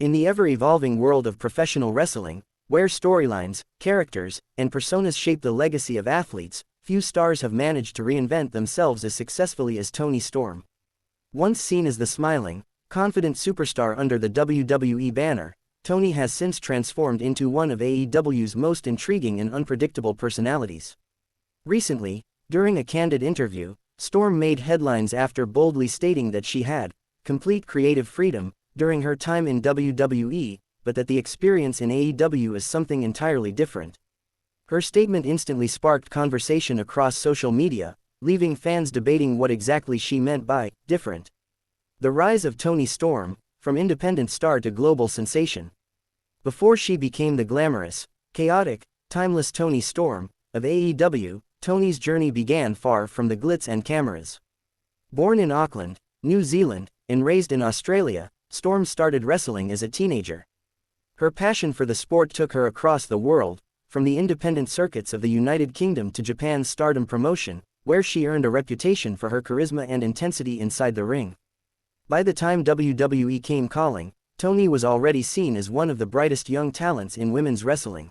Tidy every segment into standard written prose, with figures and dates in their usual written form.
In the ever-evolving world of professional wrestling, where storylines, characters, and personas shape the legacy of athletes, few stars have managed to reinvent themselves as successfully as Toni Storm. Once seen as the smiling, confident superstar under the WWE banner, Toni has since transformed into one of AEW's most intriguing and unpredictable personalities. Recently, during a candid interview, Storm made headlines after boldly stating that she had complete creative freedom during her time in WWE, but that the experience in AEW is something entirely different. Her statement instantly sparked conversation across social media, leaving fans debating what exactly she meant by different. The rise of Toni Storm, from independent star to global sensation. Before she became the glamorous, chaotic, timeless Toni Storm of AEW, Toni's journey began far from the glitz and cameras. Born in Auckland, New Zealand, and raised in Australia, Storm started wrestling as a teenager. Her passion for the sport took her across the world, from the independent circuits of the United Kingdom to Japan's Stardom promotion, where she earned a reputation for her charisma and intensity inside the ring. By the time WWE came calling, Toni was already seen as one of the brightest young talents in women's wrestling.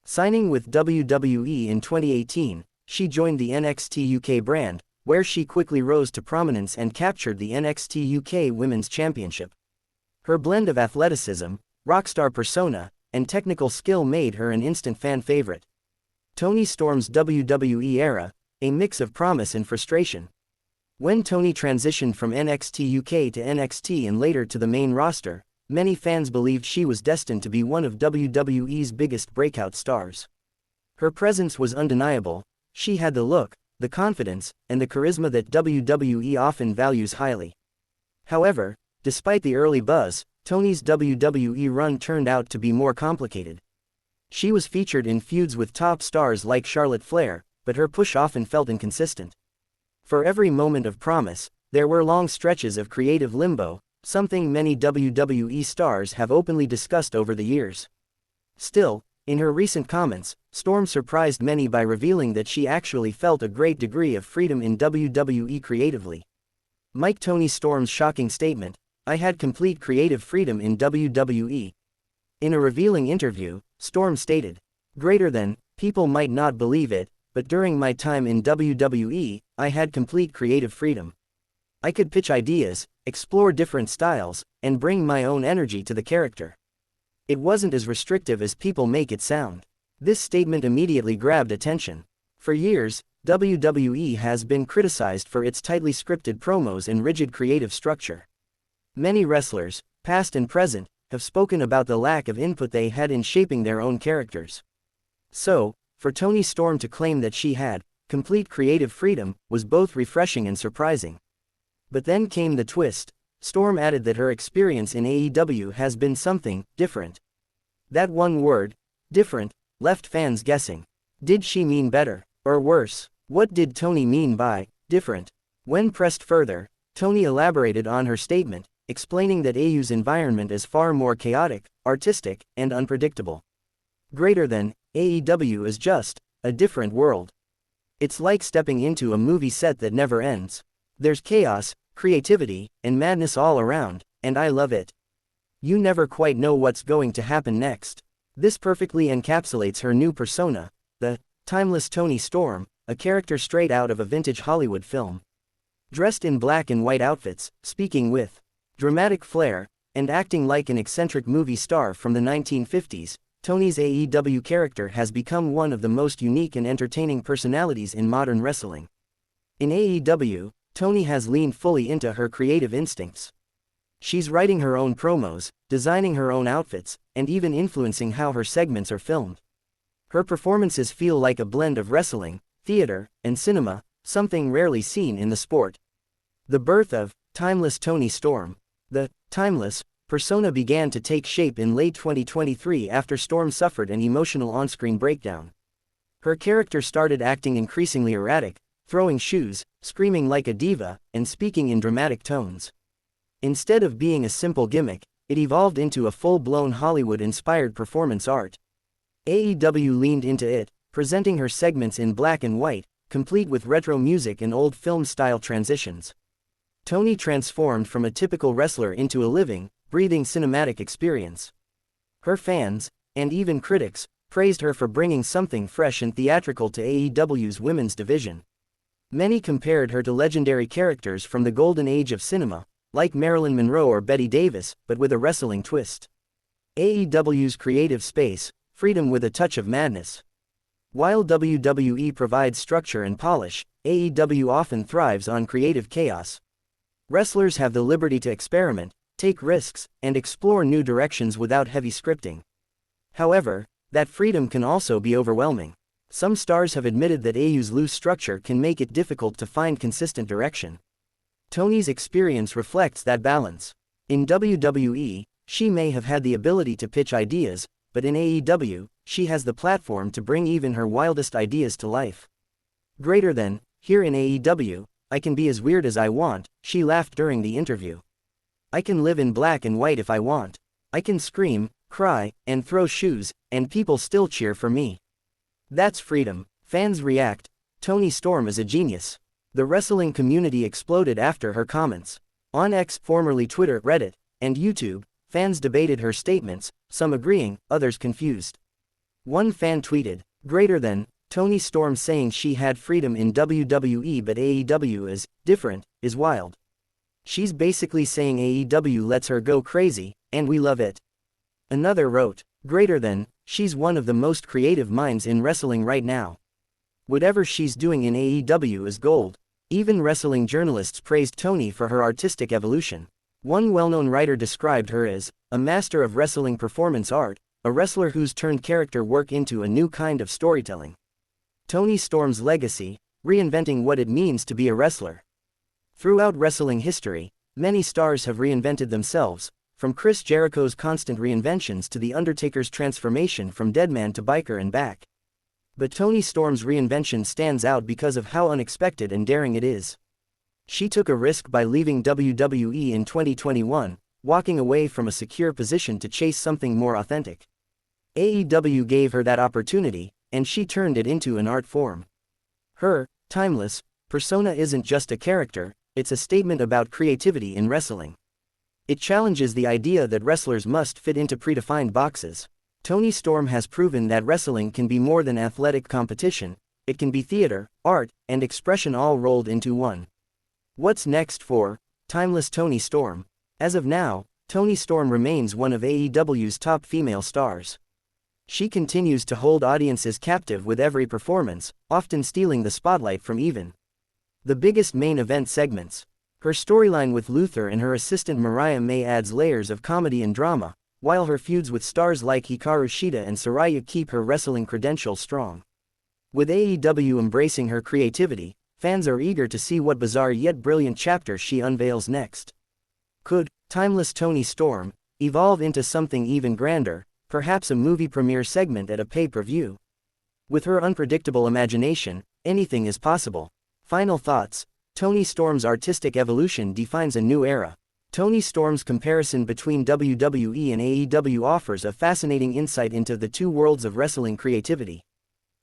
Signing with WWE in 2018, she joined the NXT UK brand, where she quickly rose to prominence and captured the NXT UK Women's Championship. Her blend of athleticism, rockstar persona, and technical skill made her an instant fan favorite. Toni Storm's WWE era, a mix of promise and frustration. When Toni transitioned from NXT UK to NXT and later to the main roster, many fans believed she was destined to be one of WWE's biggest breakout stars. Her presence was undeniable. She had the look, the confidence, and the charisma that WWE often values highly. However, despite the early buzz, Toni's WWE run turned out to be more complicated. She was featured in feuds with top stars like Charlotte Flair, but her push often felt inconsistent. For every moment of promise, there were long stretches of creative limbo, something many WWE stars have openly discussed over the years. Still, in her recent comments, Storm surprised many by revealing that she actually felt a great degree of freedom in WWE creatively. Toni Storm's shocking statement, "I had complete creative freedom in WWE." In a revealing interview, Storm stated, "Greater than, people might not believe it, but during my time in WWE, I had complete creative freedom. I could pitch ideas, explore different styles, and bring my own energy to the character. It wasn't as restrictive as people make it sound." This statement immediately grabbed attention. For years, WWE has been criticized for its tightly scripted promos and rigid creative structure. Many wrestlers, past and present, have spoken about the lack of input they had in shaping their own characters. So, for Toni Storm to claim that she had complete creative freedom was both refreshing and surprising. But then came the twist. Storm added that her experience in AEW has been something different. That one word, different, left fans guessing. Did she mean better, or worse? What did Toni mean by different? When pressed further, Toni elaborated on her statement, explaining that AEW's environment is far more chaotic, artistic, and unpredictable. Greater than, AEW is just a different world. It's like stepping into a movie set that never ends. There's chaos, creativity, and madness all around, and I love it. You never quite know what's going to happen next. This perfectly encapsulates her new persona, the timeless Toni Storm, a character straight out of a vintage Hollywood film. Dressed in black and white outfits, speaking with dramatic flair, and acting like an eccentric movie star from the 1950s, Toni's AEW character has become one of the most unique and entertaining personalities in modern wrestling. In AEW, Toni has leaned fully into her creative instincts. She's writing her own promos, designing her own outfits, and even influencing how her segments are filmed. Her performances feel like a blend of wrestling, theater, and cinema, something rarely seen in the sport. The birth of Timeless Toni Storm. The timeless persona began to take shape in late 2023 after Storm suffered an emotional on-screen breakdown. Her character started acting increasingly erratic, throwing shoes, screaming like a diva, and speaking in dramatic tones. Instead of being a simple gimmick, it evolved into a full-blown Hollywood-inspired performance art. AEW leaned into it, presenting her segments in black and white, complete with retro music and old film-style transitions. Toni transformed from a typical wrestler into a living, breathing cinematic experience. Her fans, and even critics, praised her for bringing something fresh and theatrical to AEW's women's division. Many compared her to legendary characters from the golden age of cinema, like Marilyn Monroe or Bette Davis, but with a wrestling twist. AEW's creative space, freedom with a touch of madness. While WWE provides structure and polish, AEW often thrives on creative chaos. Wrestlers have the liberty to experiment, take risks, and explore new directions without heavy scripting. However, that freedom can also be overwhelming. Some stars have admitted that AEW's loose structure can make it difficult to find consistent direction. Toni's experience reflects that balance. In WWE, she may have had the ability to pitch ideas, but in AEW, she has the platform to bring even her wildest ideas to life. Greater than, here in AEW, I can be as weird as I want, she laughed during the interview. I can live in black and white if I want. I can scream, cry, and throw shoes, and people still cheer for me. That's freedom. Fans react. Toni Storm is a genius. The wrestling community exploded after her comments. On X, formerly Twitter, Reddit, and YouTube, fans debated her statements, some agreeing, others confused. One fan tweeted, "Greater than, Toni Storm saying she had freedom in WWE but AEW is different, is wild. She's basically saying AEW lets her go crazy, and we love it." Another wrote, "Greater than, she's one of the most creative minds in wrestling right now. Whatever she's doing in AEW is gold." Even wrestling journalists praised Toni for her artistic evolution. One well-known writer described her as a master of wrestling performance art, a wrestler who's turned character work into a new kind of storytelling. Toni Storm's legacy, reinventing what it means to be a wrestler. Throughout wrestling history, many stars have reinvented themselves, from Chris Jericho's constant reinventions to The Undertaker's transformation from deadman to biker and back. But Toni Storm's reinvention stands out because of how unexpected and daring it is. She took a risk by leaving WWE in 2021, walking away from a secure position to chase something more authentic. AEW gave her that opportunity, and she turned it into an art form. Her timeless persona isn't just a character, it's a statement about creativity in wrestling. It challenges the idea that wrestlers must fit into predefined boxes. Toni Storm has proven that wrestling can be more than athletic competition, it can be theater, art, and expression all rolled into one. What's next for Timeless Toni Storm? As of now, Toni Storm remains one of AEW's top female stars. She continues to hold audiences captive with every performance, often stealing the spotlight from even the biggest main event segments. Her storyline with Luther and her assistant Mariah May adds layers of comedy and drama, while her feuds with stars like Hikaru Shida and Saraya keep her wrestling credentials strong. With AEW embracing her creativity, fans are eager to see what bizarre yet brilliant chapter she unveils next. Could Timeless Toni Storm evolve into something even grander, perhaps a movie premiere segment at a pay-per-view? With her unpredictable imagination, anything is possible. Final thoughts. Toni Storm's artistic evolution defines a new era. Toni Storm's comparison between WWE and AEW offers a fascinating insight into the two worlds of wrestling creativity.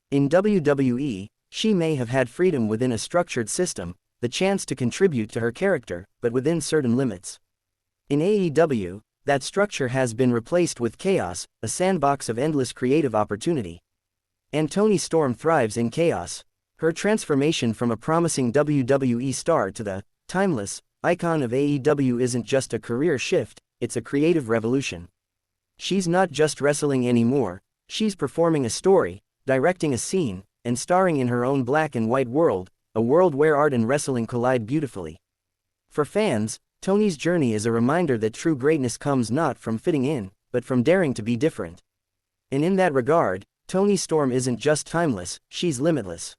In WWE, she may have had freedom within a structured system, the chance to contribute to her character, but within certain limits. In AEW, that structure has been replaced with chaos, a sandbox of endless creative opportunity. And Toni Storm thrives in chaos. Her transformation from a promising WWE star to the timeless icon of AEW isn't just a career shift, it's a creative revolution. She's not just wrestling anymore, she's performing a story, directing a scene, and starring in her own black and white world, a world where art and wrestling collide beautifully. For fans, Toni's journey is a reminder that true greatness comes not from fitting in, but from daring to be different. And in that regard, Toni Storm isn't just timeless, she's limitless.